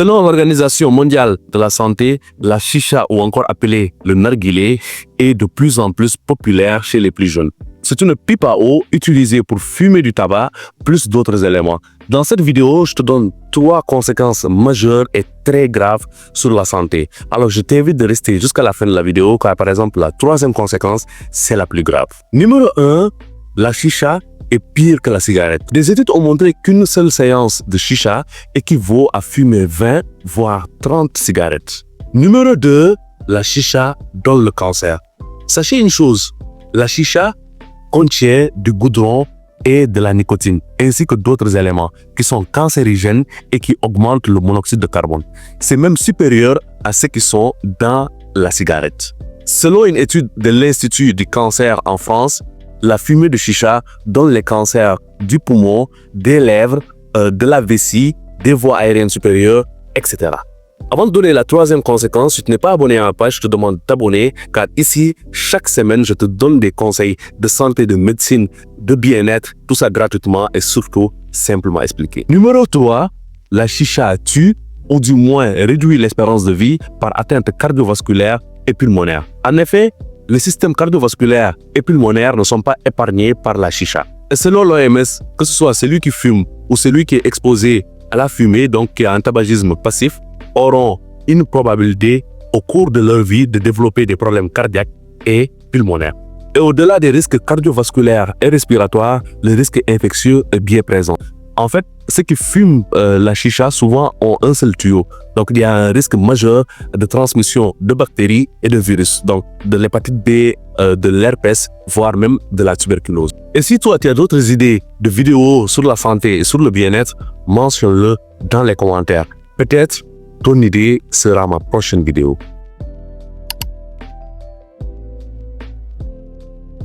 Selon l'Organisation mondiale de la santé, la chicha ou encore appelée le narguilé est de plus en plus populaire chez les plus jeunes. C'est une pipe à eau utilisée pour fumer du tabac plus d'autres éléments. Dans cette vidéo, je te donne 3 conséquences majeures et très graves sur la santé. Alors je t'invite de rester jusqu'à la fin de la vidéo car par exemple la 3e conséquence, c'est la plus grave. Numéro 1, la chicha est pire que la cigarette. Des études ont montré qu'une seule séance de chicha équivaut à fumer 20 voire 30 cigarettes. Numéro 2, la chicha donne le cancer. Sachez une chose, la chicha contient du goudron et de la nicotine, ainsi que d'autres éléments qui sont cancérigènes et qui augmentent le monoxyde de carbone. C'est même supérieur à ceux qui sont dans la cigarette. Selon une étude de l'Institut du cancer en France, la fumée de chicha donne les cancers du poumon, des lèvres, de la vessie, des voies aériennes supérieures, etc. Avant de donner la 3e conséquence, si tu n'es pas abonné à ma page, je te demande de t'abonner car ici, chaque semaine, je te donne des conseils de santé, de médecine, de bien-être, tout ça gratuitement et surtout simplement expliqué. Numéro 3, la chicha tue ou du moins réduit l'espérance de vie par atteinte cardiovasculaire et pulmonaire. En effet, les systèmes cardiovasculaires et pulmonaires ne sont pas épargnés par la chicha. Et selon l'OMS, que ce soit celui qui fume ou celui qui est exposé à la fumée, donc qui a un tabagisme passif, auront une probabilité au cours de leur vie de développer des problèmes cardiaques et pulmonaires. Et au-delà des risques cardiovasculaires et respiratoires, le risque infectieux est bien présent. En fait, ceux qui fument la chicha souvent ont un seul tuyau. Donc, il y a un risque majeur de transmission de bactéries et de virus. Donc, de l'hépatite B, de l'herpès, voire même de la tuberculose. Et si toi, tu as d'autres idées de vidéos sur la santé et sur le bien-être, mentionne-le dans les commentaires. Peut-être ton idée sera ma prochaine vidéo.